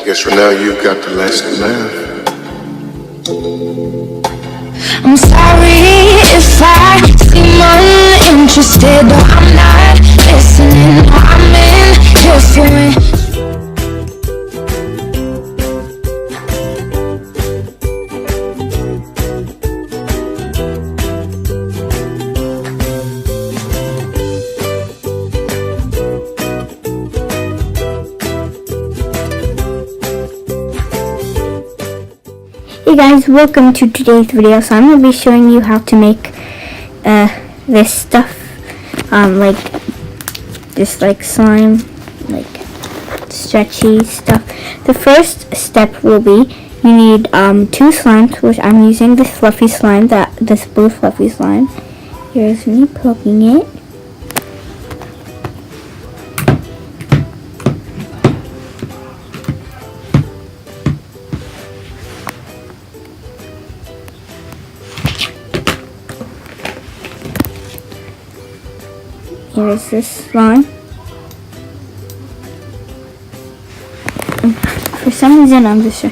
I guess for now you've got the last laugh. I'm sorry if I seem uninterested, but I'm not listening. I'm in here for it. Hey guys, welcome to today's video. So I'm going to be showing you how to make this stuff, like this slime, like stretchy stuff. The first step will be you need 2 slimes, which I'm using this fluffy slime, this blue fluffy slime. Here's me poking it. Here's this slime. For some reason, I'm just sure.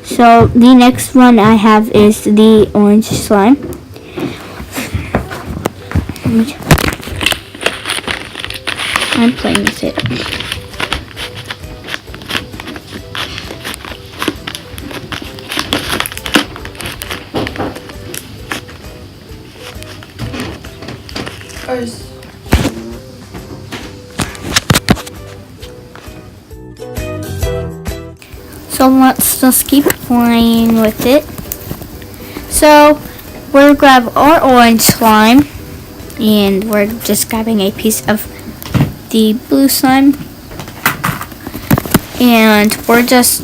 So the next one I have is the orange slime. I'm playing with it. So let's just keep playing with it. So we'll grab our orange slime, and we're just grabbing a piece of the blue slime, and we're just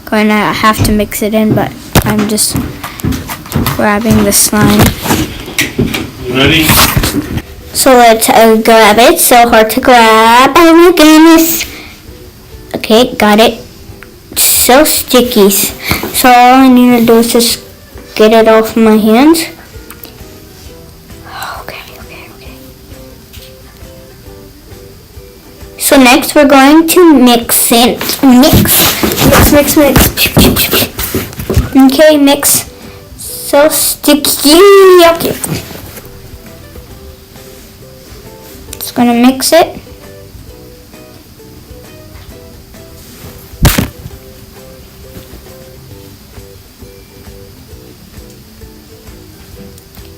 going to have to mix it in, but I'm just grabbing the slime. Ready? So let's grab it. So hard to grab. Oh my goodness. Okay, got it. So sticky. So all I need to do is just get it off my hands. Okay. So next we're going to mix it. Mix. Okay, mix. So sticky. Okay. Just gonna mix it.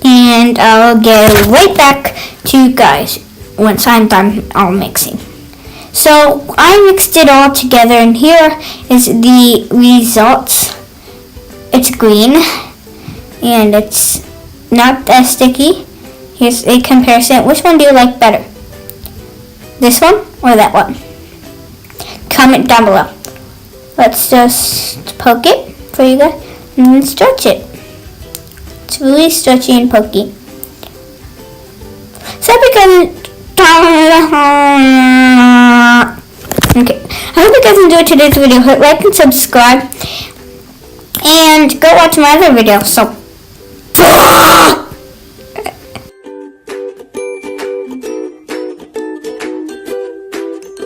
And I'll get right back to you guys once I'm done all mixing. So I mixed it all together, and here is the results. It's green and it's not as sticky. Here's a comparison. Which one do you like better? This one or that one? Comment down below. Let's just poke it for you guys and then stretch it. It's really stretchy and pokey. So because okay, I hope you guys enjoyed today's video. Hit like and subscribe, and go watch my other video. So